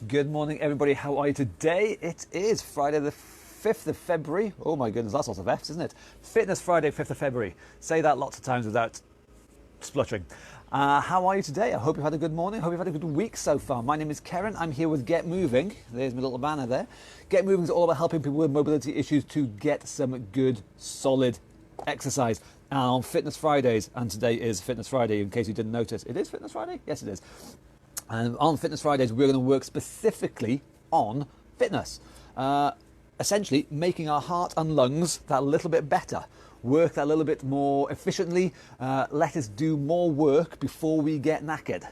Good morning, everybody. How are you today? It is Friday the 5th of February. Oh my goodness, that's lots of F's, isn't it? Fitness Friday, 5th of February. Say that lots of times without spluttering. How are you today? I hope you've had a good morning. I hope you've had a good week so far. My name is Karen. I'm here with Get Moving. There's my little banner there. Get Moving is all about helping people with mobility issues to get some good, solid exercise. On Fitness Fridays, and today is Fitness Friday, in case you didn't notice. It is Fitness Friday? Yes, it is. And on Fitness Fridays, we're going to work specifically on fitness. Essentially, making our heart and lungs that little bit better. Work that a little bit more efficiently. Let us do more work before we get knackered.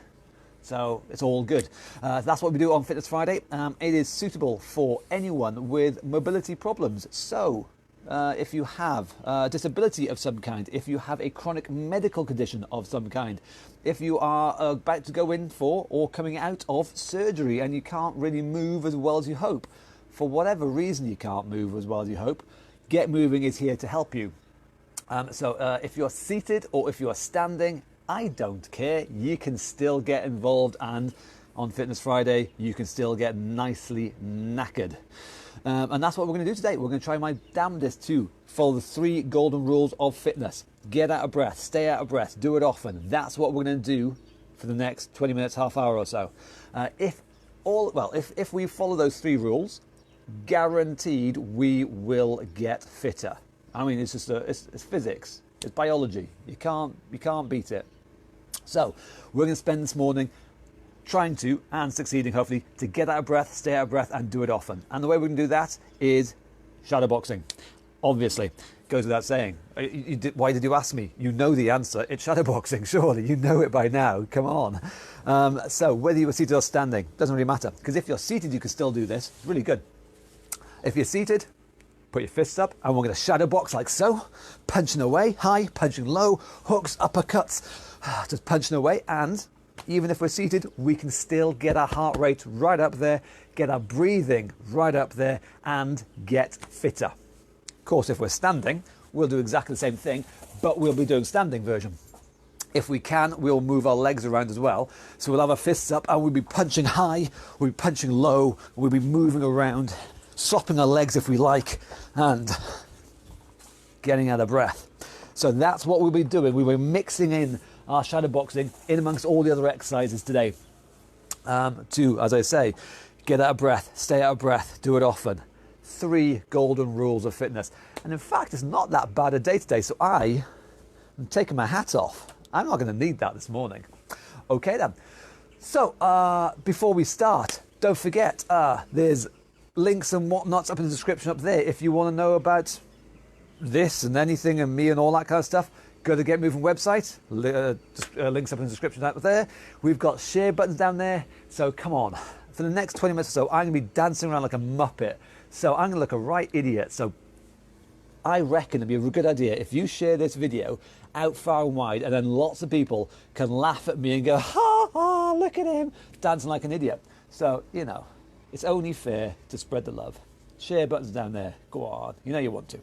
So it's all good. That's what we do on Fitness Friday. It is suitable for anyone with mobility problems. So if you have a disability of some kind, if you have a chronic medical condition of some kind, if you are about to go in for or coming out of surgery and you can't really move as well as you hope, for whatever reason you can't move as well as you hope, Get Moving is here to help you. So if you're seated or if you're standing, I don't care. You can still get involved, and on Fitness Friday, you can still get nicely knackered. And that's what we're going to do today. We're going to try my damnedest to follow the 3 golden rules of fitness. Get out of breath, stay out of breath, do it often. That's what we're going to do for the next 20 minutes, half hour or so. If we follow those 3 rules, guaranteed we will get fitter. I mean, it's just it's physics, it's biology. You can't beat it. So we're going to spend this morning trying to, and succeeding hopefully, to get out of breath, stay out of breath, and do it often. And the way we're going to do that is shadowboxing. Obviously, goes without saying. Why did you ask me? You know the answer. It's shadowboxing, surely. You know it by now. Come on. So whether you were seated or standing, doesn't really matter. Because if you're seated, you can still do this. It's really good. If you're seated, put your fists up, and we're going to shadow box like so. Punching away, high, punching low, hooks, uppercuts, just punching away. And even if we're seated, we can still get our heart rate right up there, get our breathing right up there, and get fitter. Of course, if we're standing, we'll do exactly the same thing, but we'll be doing standing version. If we can, we'll move our legs around as well. So we'll have our fists up, and we'll be punching high, we'll be punching low, we'll be moving around, swapping our legs if we like, and getting out of breath. So that's what we'll be doing. We'll be mixing in our shadowboxing in amongst all the other exercises today. To, as I say, get out of breath, stay out of breath, do it often. 3 golden rules of fitness. And in fact, it's not that bad a day today, so I am taking my hat off. I'm not going to need that this morning. Okay then. So before we start, don't forget, there's links and whatnots up in the description up there if you want to know about this and anything and me and all that kind of stuff. Go to the Get Moving website, links up in the description up there. We've got share buttons down there, so come on. For the next 20 minutes or so, I'm going to be dancing around like a muppet. So I'm going to look a right idiot. So I reckon it'd be a good idea if you share this video out far and wide, and then lots of people can laugh at me and go, ha ha, look at him, dancing like an idiot. So, you know, it's only fair to spread the love. Share buttons down there. Go on. You know you want to.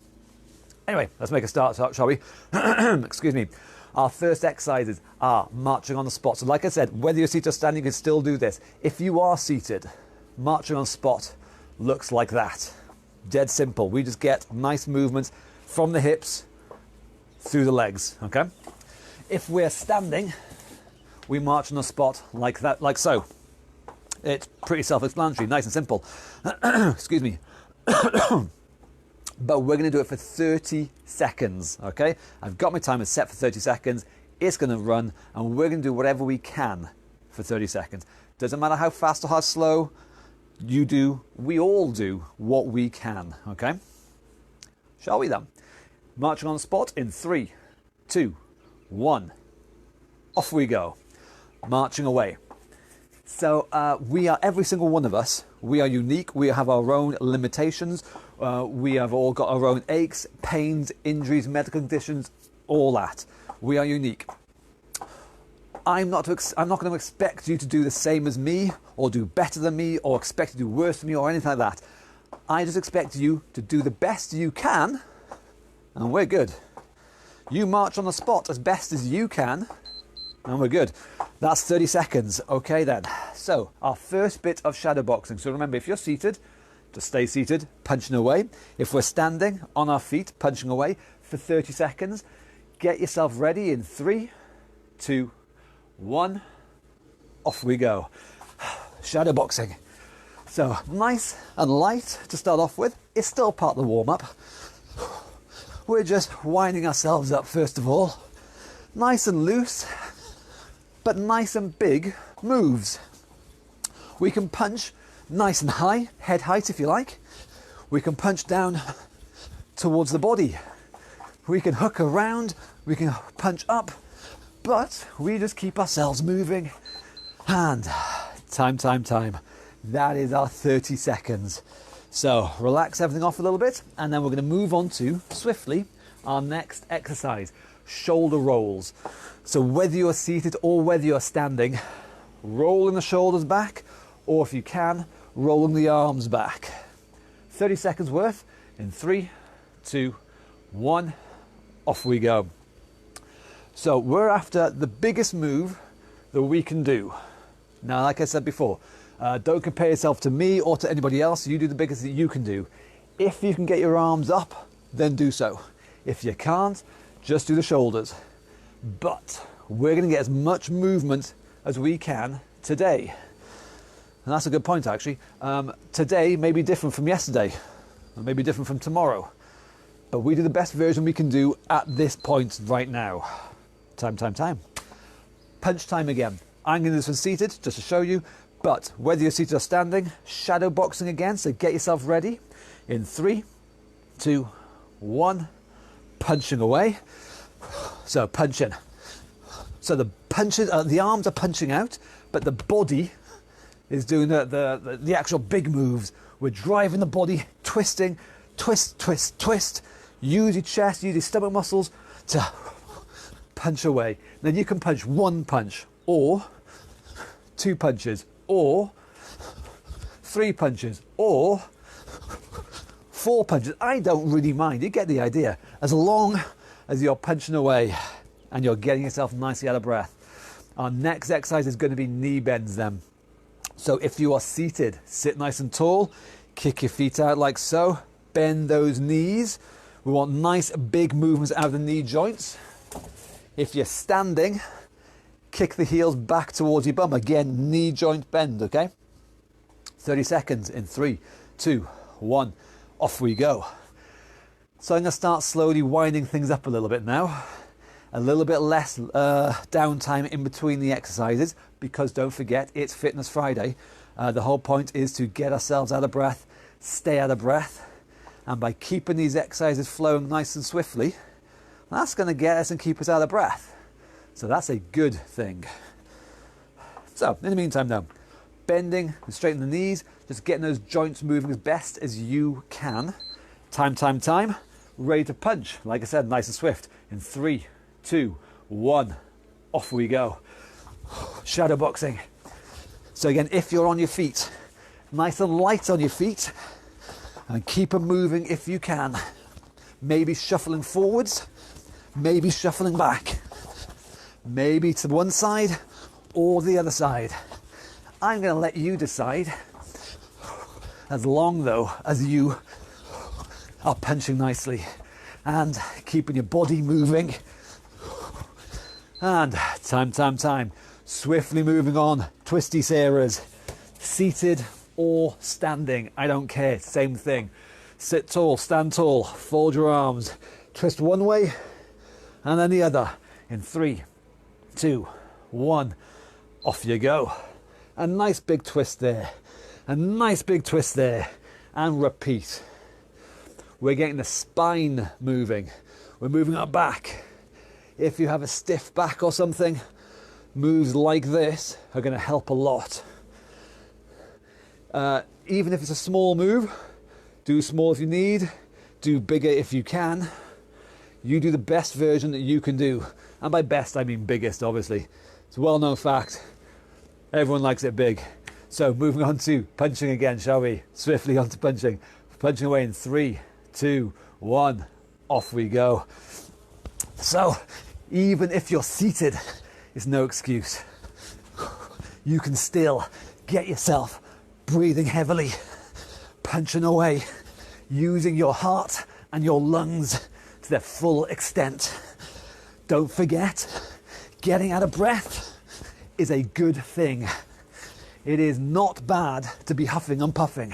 Anyway, let's make a start, shall we? Excuse me. Our first exercises are marching on the spot. So like I said, whether you're seated or standing, you can still do this. If you are seated, marching on the spot looks like that. Dead simple. We just get nice movements from the hips through the legs, okay? If we're standing, we march on the spot like that, like so. It's pretty self-explanatory, nice and simple. Excuse me. But we're going to do it for 30 seconds, okay? I've got my timer set for 30 seconds. It's going to run, and we're going to do whatever we can for 30 seconds. Doesn't matter how fast or how slow you do, we all do what we can, okay? Shall we then? Marching on the spot in 3, 2, 1. Off we go. Marching away. So we are, every single one of us, we are unique. We have our own limitations. We have all got our own aches, pains, injuries, medical conditions, all that. We are unique. I'm not going to expect you to do the same as me, or do better than me, or expect to do worse than me, or anything like that. I just expect you to do the best you can, and we're good. You march on the spot as best as you can, and we're good. That's 30 seconds. Okay then. So our first bit of shadow boxing. So remember, if you're seated, just stay seated, punching away. If we're standing on our feet, punching away for 30 seconds. Get yourself ready in 3, 2, 1. Off we go. Shadow boxing. So nice and light to start off with. It's still part of the warm-up. We're just winding ourselves up first of all. Nice and loose, but nice and big moves. We can punch nice and high, head height if you like. We can punch down towards the body. We can hook around, we can punch up, but we just keep ourselves moving. And time. That is our 30 seconds. So relax everything off a little bit, and then we're going to move on to, swiftly, our next exercise, shoulder rolls. So whether you're seated or whether you're standing, rolling the shoulders back, or if you can, rolling the arms back. 30 seconds worth in 3, 2, 1, off we go. So we're after the biggest move that we can do. Now, like I said before, don't compare yourself to me or to anybody else. You do the biggest that you can do. If you can get your arms up, then do so. If you can't, just do the shoulders. But we're going to get as much movement as we can today. And that's a good point, actually. Today may be different from yesterday, or maybe different from tomorrow. But we do the best version we can do at this point right now. Time. Punch time again. I'm going to do this one seated, just to show you. But whether you're seated or standing, shadow boxing again. So get yourself ready. In 3, 2, 1. Punching away. So punching. So the arms are punching out, but the body is doing the actual big moves. We're driving the body, twisting, twist. Use your chest, use your stomach muscles to punch away. Then you can punch 1 punch, or 2 punches, or 3 punches, or 4 punches. I don't really mind. You get the idea. As long as you're punching away and you're getting yourself nicely out of breath. Our next exercise is going to be knee bends then. So if you are seated, sit nice and tall, kick your feet out like so, bend those knees. We want nice big movements out of the knee joints. If you're standing, kick the heels back towards your bum. Again, knee joint bend, okay? 30 seconds in 3, 2, 1, off we go. So I'm going to start slowly winding things up a little bit now. A little bit less downtime in between the exercises, because don't forget, it's Fitness Friday. The whole point is to get ourselves out of breath, stay out of breath, and by keeping these exercises flowing nice and swiftly, that's going to get us and keep us out of breath. So that's a good thing. So in the meantime now, bending and straightening the knees, just getting those joints moving as best as you can. Time. Ready to punch. Like I said, nice and swift. In 3, 2, 1, off we go. Shadow boxing. So again, if you're on your feet, nice and light on your feet, and keep them moving if you can. Maybe shuffling forwards, maybe shuffling back, maybe to one side or the other side. I'm going to let you decide, as long though as you are punching nicely and keeping your body moving. And time. Swiftly moving on, twisty Sarahs, seated or standing, I don't care, same thing. Sit tall, stand tall, fold your arms, twist one way and then the other. In 3, 2, 1, off you go. A nice big twist there, a nice big twist there, and repeat. We're getting the spine moving. We're moving our back. If you have a stiff back or something, moves like this are going to help a lot. Even if it's a small move, do small if you need, do bigger if you can. You do the best version that you can do. And by best, I mean biggest, obviously. It's a well-known fact. Everyone likes it big. So moving on to punching again, shall we? Swiftly on to punching. Punching away in 3, 2, 1, off we go. So even if you're seated, it's no excuse. You can still get yourself breathing heavily, punching away, using your heart and your lungs to their full extent. Don't forget, getting out of breath is a good thing. It is not bad to be huffing and puffing.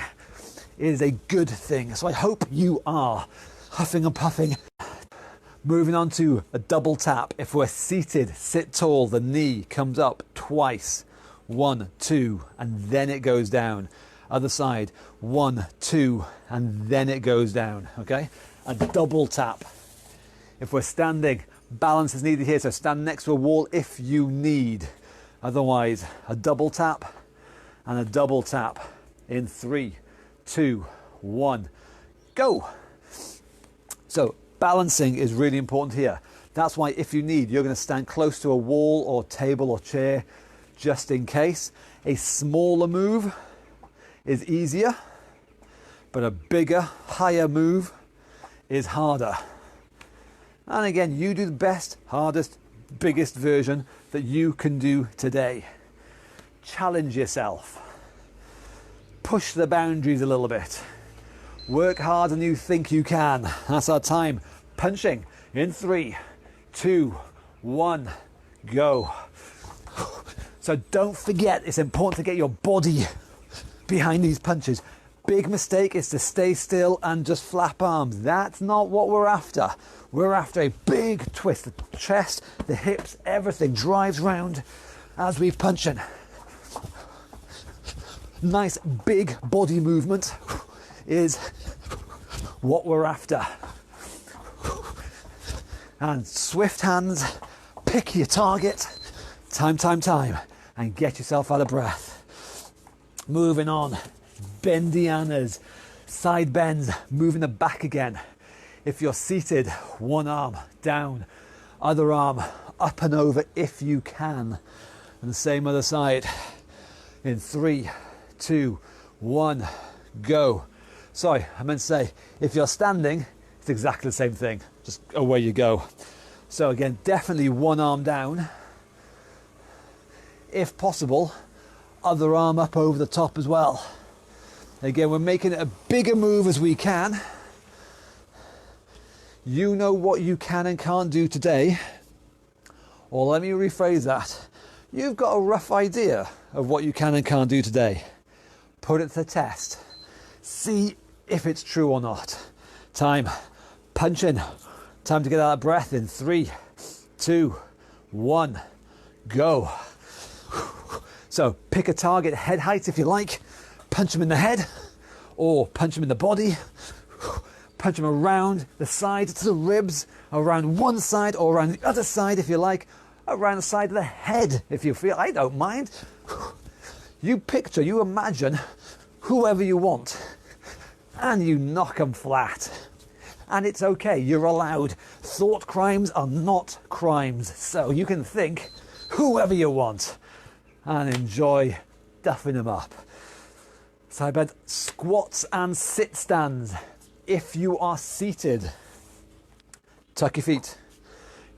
It is a good thing. So I hope you are huffing and puffing. Moving on to a double tap. If we're seated, sit tall, the knee comes up twice. 1, 2, and then it goes down. Other side, 1, 2, and then it goes down, okay? A double tap. If we're standing, balance is needed here, so stand next to a wall if you need. Otherwise, a double tap and a double tap in 3, 2, 1, go. So balancing is really important here. That's why if you need, you're going to stand close to a wall or table or chair just in case. A smaller move is easier, but a bigger, higher move is harder. And again, you do the best, hardest, biggest version that you can do today. Challenge yourself. Push the boundaries a little bit. Work harder than you think you can. That's our time. Punching in 3, 2, 1, go. So don't forget, it's important to get your body behind these punches. Big mistake is to stay still and just flap arms. That's not what we're after. We're after a big twist. The chest, the hips, everything drives round as we punch in. Nice big body movement is what we're after. And swift hands, pick your target, time, and get yourself out of breath. Moving on, bendianas, side bends, moving the back again. If you're seated, one arm down, other arm up and over if you can. And the same other side. In 3, 2, 1, go. Sorry, I meant to say, if you're standing, it's exactly the same thing. Just away you go. So again, definitely one arm down. If possible, other arm up over the top as well. Again, we're making it a bigger move as we can. You know what you can and can't do today. Or let me rephrase that. You've got a rough idea of what you can and can't do today. Put it to the test. See if it's true or not. Time. Punch in. Time to get out of breath in 3, 2, 1, go. So pick a target, head height if you like. Punch him in the head or punch him in the body. Punch him around the side to the ribs, around one side or around the other side if you like, around the side of the head if you feel. I don't mind. You picture, you imagine whoever you want and you knock them flat. And it's okay, you're allowed. Thought crimes are not crimes. So you can think whoever you want and enjoy duffing them up. Side bend, squats and sit stands. If you are seated, tuck your feet,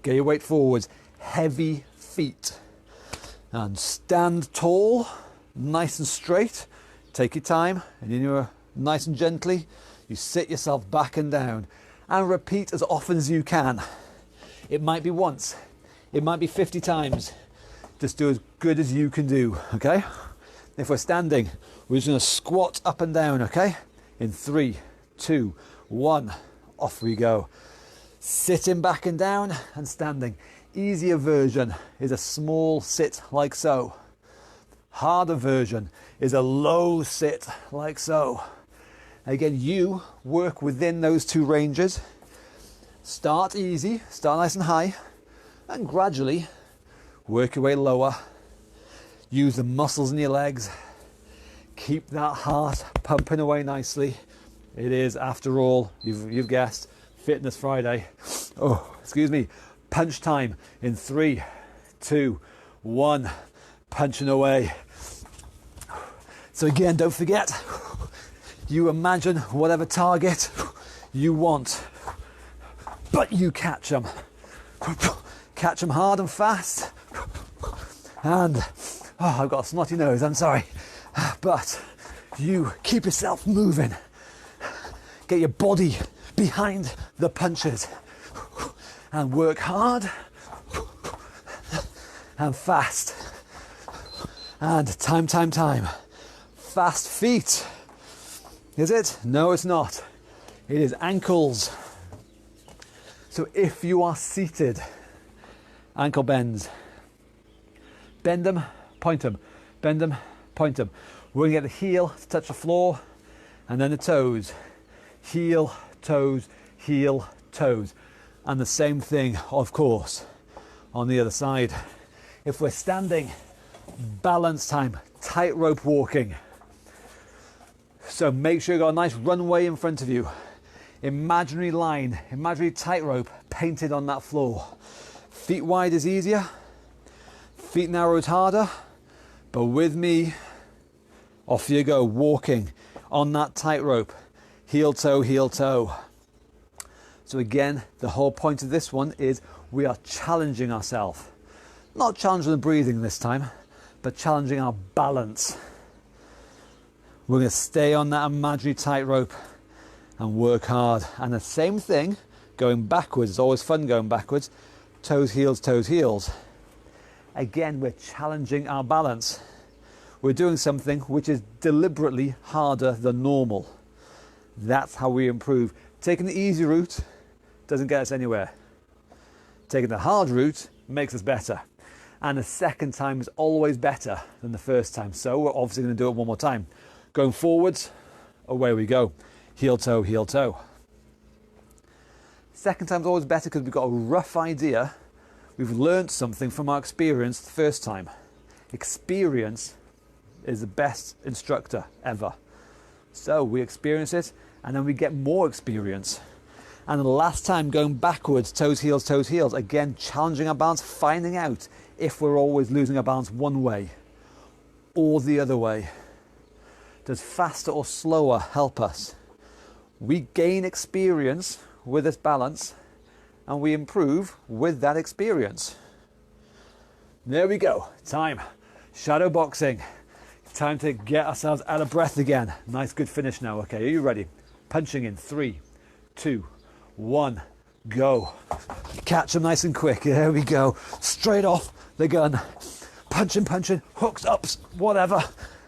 get your weight forwards, heavy feet. And stand tall, nice and straight. Take your time, and then you're nice and gently, you sit yourself back and down. And repeat as often as you can. It might be once, it might be 50 times. Just do as good as you can do, okay? If we're standing, we're just gonna squat up and down, okay? In 3, 2, 1, off we go. Sitting back and down and standing. Easier version is a small sit like so. Harder version is a low sit like so. Again, you work within those two ranges. Start easy, start nice and high, and gradually work your way lower. Use the muscles in your legs. Keep that heart pumping away nicely. It is, after all, you've guessed, Fitness Friday. Oh, excuse me. Punch time in 3, 2, 1. Punching away. So again, don't forget, you imagine whatever target you want, but you catch them. Catch them hard and fast. And I've got a snotty nose, I'm sorry. But you keep yourself moving. Get your body behind the punches and work hard and fast. And time. Fast feet. Is it? No, it's not. It is ankles. So if you are seated, ankle bends. Bend them, point them. Bend them, point them. We're going to get the heel to touch the floor and then the toes. Heel, toes, heel, toes. And the same thing, of course, on the other side. If we're standing, balance time, tightrope walking. So make sure you've got a nice runway in front of you. Imaginary line, imaginary tightrope painted on that floor. Feet wide is easier, feet narrow is harder, but with me, off you go, walking on that tightrope. Heel, toe, heel, toe. So again, the whole point of this one is we are challenging ourselves. Not challenging the breathing this time, but challenging our balance. We're going to stay on that imaginary tightrope and work hard. And the same thing, going backwards. It's always fun going backwards. Toes, heels, toes, heels. Again, we're challenging our balance. We're doing something which is deliberately harder than normal. That's how we improve. Taking the easy route doesn't get us anywhere. Taking the hard route makes us better. And the second time is always better than the first time. So we're obviously going to do it one more time. Going forwards, away we go. Heel, toe, heel, toe. Second time's always better because we've got a rough idea. We've learned something from our experience the first time. Experience is the best instructor ever. So we experience it and then we get more experience. And the last time going backwards, toes, heels, again challenging our balance, finding out if we're always losing our balance one way or the other way. Does faster or slower help us? We gain experience with this balance and we improve with that experience. There we go. Time. Shadow boxing. Time to get ourselves out of breath again. Nice, good finish now. Okay, are you ready? Punching in 3, 2, 1, go. Catch them nice and quick. There we go. Straight off the gun. Punching, hooks, ups, whatever.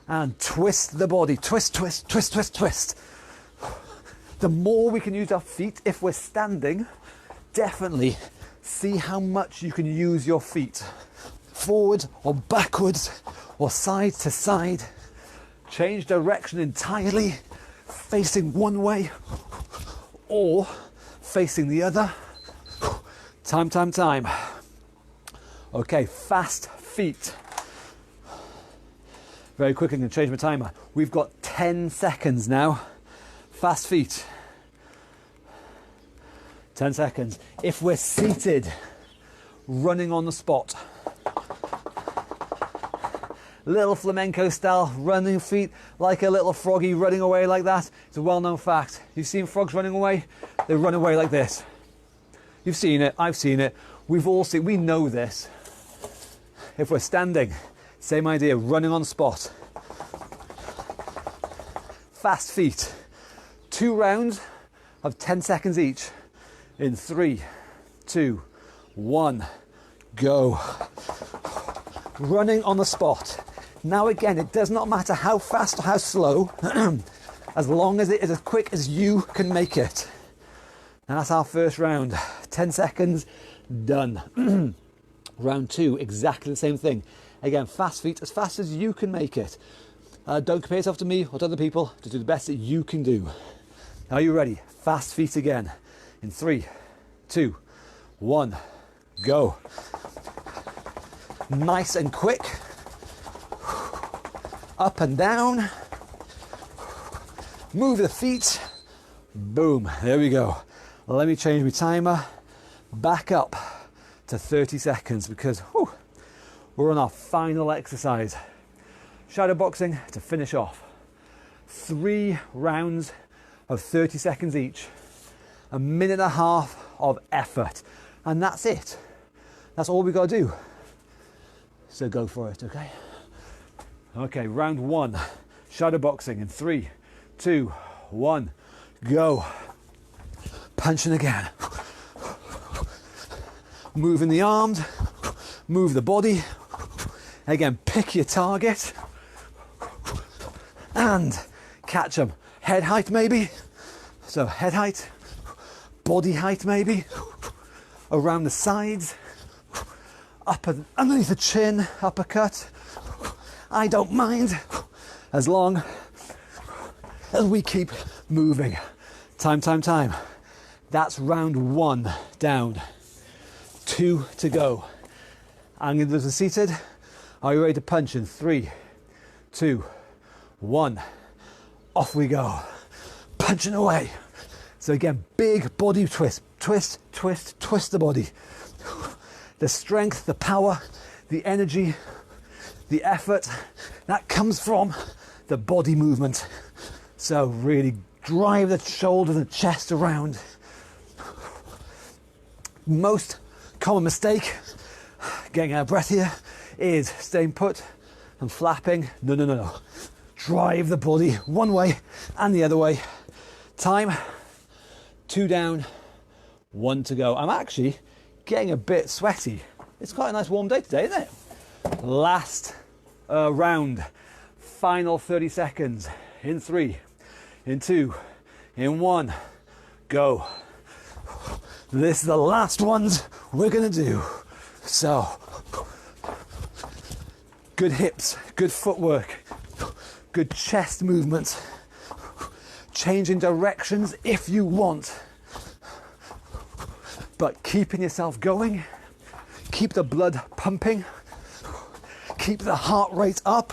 And twist the body. Twist. The more we can use our feet, if we're standing, definitely see how much you can use your feet. Forward or backwards or side to side. Change direction entirely, facing one way or facing the other. Time. Okay, fast feet. Very quickly, I'm going to change my timer. We've got 10 seconds now. Fast feet. 10 seconds. If we're seated, running on the spot. Little flamenco style, running feet like a little froggy running away like that. It's a well-known fact. You've seen frogs running away? They run away like this. You've seen it, I've seen it. We've all seen, we know this. If we're standing, same idea, running on the spot. Fast feet. 2 rounds of 10 seconds each. In 3, 2, 1, go. Running on the spot. Now again, it does not matter how fast or how slow, as long as it is as quick as you can make it. And that's our first round. 10 seconds, done. Round 2, exactly the same thing. Again, fast feet, as fast as you can make it. Don't compare yourself to me or to other people. Just do the best that you can do. Are you ready? Fast feet again. In 3, 2, 1, go. Nice and quick. Up and down. Move the feet. Boom. There we go. Let me change my timer. Back up to 30 seconds because we're on our final exercise. Shadow boxing to finish off. 3 rounds of 30 seconds each. 1.5 minutes of effort. And that's it. That's all we've got to do. So go for it, okay? Okay, round one. Shadow boxing in 3, 2, 1, go. Punching again. Moving the arms, move the body. Again, pick your target and catch them. Head height maybe. So head height, body height maybe. Around the sides, underneath the chin, uppercut. I don't mind as long as we keep moving. Time. That's round one down. 2 to go. I'm going to do the seated. Are you ready to punch in 3, 2, 1. Off we go. Punching away. So again, big body twist. Twist the body. The strength, the power, the energy, the effort, that comes from the body movement. So really drive the shoulders and the chest around. Most common mistake, getting out of breath here, is staying put and flapping. No. Drive the body one way and the other way. Time, 2 down, 1 to go. I'm actually getting a bit sweaty. It's quite a nice warm day today, isn't it? Last round. Final 30 seconds. In 3, in 2, in 1, go. This is the last ones we're gonna do. So, good hips, good footwork, good chest movement, changing directions if you want, but keeping yourself going, keep the blood pumping, keep the heart rate up,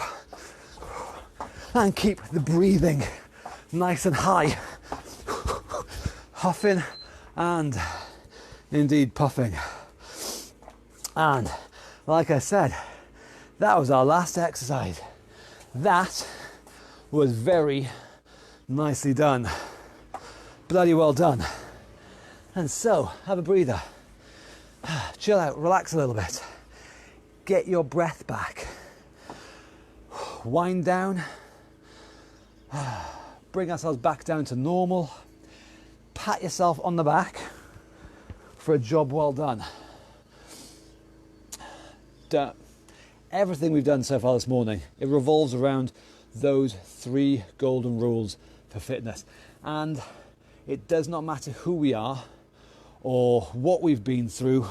and keep the breathing nice and high, huffing and indeed puffing. And like I said, that was our last exercise. That was very nicely done. Bloody well done. And so, have a breather. Chill out, relax a little bit. Get your breath back. Wind down. Bring ourselves back down to normal. Pat yourself on the back for a job well done. Everything we've done so far this morning, it revolves around those 3 golden rules for fitness. And it does not matter who we are, or what we've been through,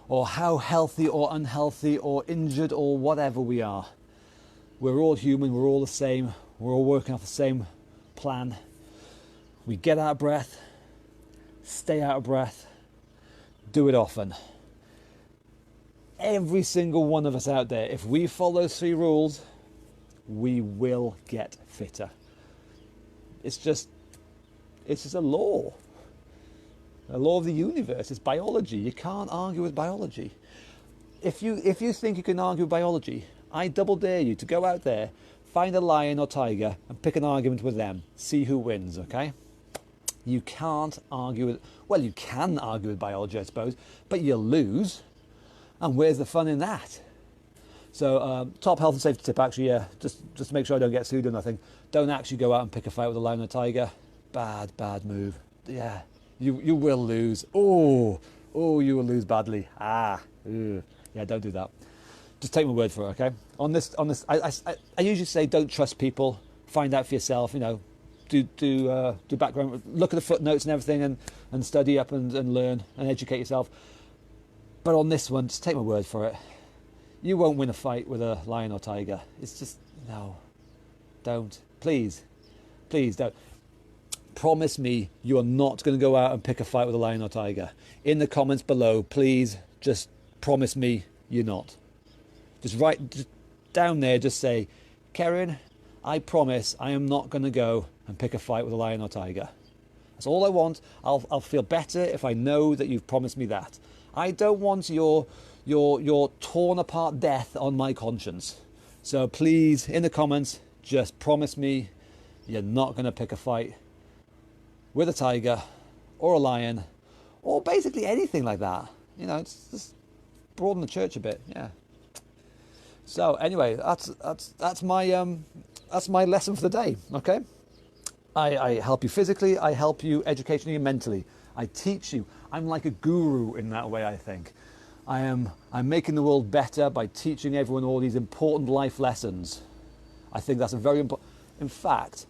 or how healthy or unhealthy or injured or whatever we are. We're all human, we're all the same, we're all working off the same plan. We get out of breath, stay out of breath, do it often. Every single one of us out there, if we follow those 3 rules, we will get fitter. It's just a law of the universe. It's biology. You can't argue with biology. If you think you can argue with biology, I double dare you to go out there, find a lion or tiger and pick an argument with them. See who wins, okay? You can't argue with, well, you can argue with biology, I suppose, but you'll lose. And where's the fun in that? So, top health and safety tip, actually, yeah, just to make sure I don't get sued or nothing. Don't actually go out and pick a fight with a lion or tiger. Bad move. Yeah, you will lose. Oh, you will lose badly. Yeah, don't do that. Just take my word for it, okay? On this, I usually say don't trust people. Find out for yourself. You know, do background, look at the footnotes and everything, and study up and learn and educate yourself. But on this one, just take my word for it. You won't win a fight with a lion or tiger. It's just, no, don't. Please don't. Promise me you are not going to go out and pick a fight with a lion or tiger. In the comments below, please just promise me you're not. Just write down there, just say, Karen, I promise I am not going to go and pick a fight with a lion or tiger. That's all I want. I'll feel better if I know that you've promised me that. I don't want your torn apart death on my conscience. So please, in the comments, just promise me you're not going to pick a fight with a tiger or a lion or basically anything like that. You know, it's just broaden the church a bit, yeah. So anyway, that's my lesson for the day. Okay, I help you physically, I help you educationally and mentally. I teach you. I'm like a guru in that way, I think. I'm making the world better by teaching everyone all these important life lessons. I think that's a very important. In fact,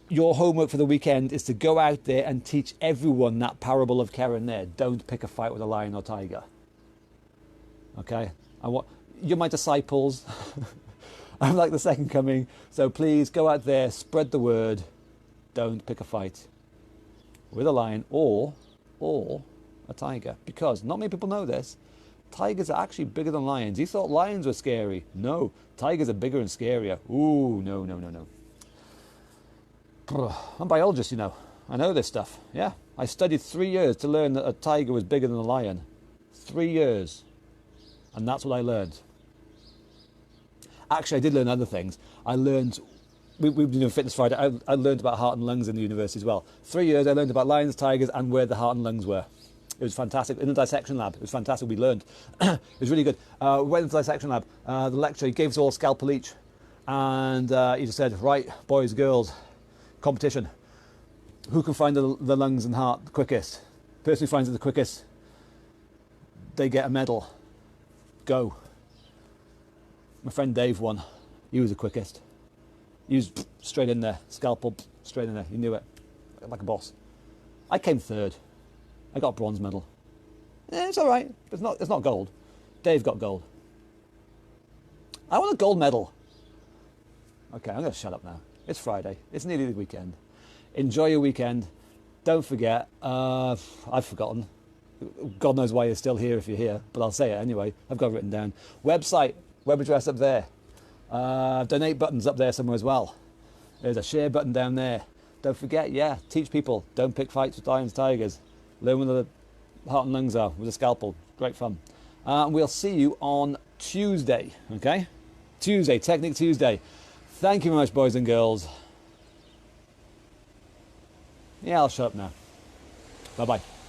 your homework for the weekend is to go out there and teach everyone that parable of Keren there. Don't pick a fight with a lion or tiger. Okay? You're my disciples. I'm like the second coming. So please go out there, spread the word. Don't pick a fight with a lion or a tiger. Because not many people know this. Tigers are actually bigger than lions. You thought lions were scary. No, tigers are bigger and scarier. Ooh, no. I'm a biologist, you know. I know this stuff. Yeah, I studied 3 years to learn that a tiger was bigger than a lion. 3 years. And that's what I learned. Actually, I did learn other things. I learned, we've been doing Fitness Friday, I learned about heart and lungs in the university as well. 3 years I learned about lions, tigers, and where the heart and lungs were. It was fantastic. In the dissection lab, it was fantastic. We learned. It was really good. We went into the dissection lab. The lecturer, he gave us all a scalpel each. And he just said, right, boys, girls, competition. Who can find the lungs and heart the quickest? Person who finds it the quickest, they get a medal. Go. My friend Dave won. He was the quickest. He was straight in there. Scalpel, straight in there. He knew it. Like a boss. I came third. I got a bronze medal. It's all right. It's not gold. Dave got gold. I want a gold medal. Okay, I'm going to shut up now. It's Friday. It's nearly the weekend. Enjoy your weekend. Don't forget, I've forgotten. God knows why you're still here if you're here, but I'll say it anyway. I've got it written down. Website, web address up there. Donate buttons up there somewhere as well. There's a share button down there. Don't forget, teach people. Don't pick fights with lions, tigers. Learn where the heart and lungs are with a scalpel. Great fun. We'll see you on Tuesday, okay? Tuesday, Technique Tuesday. Thank you very much, boys and girls. Yeah, I'll shut up now. Bye-bye.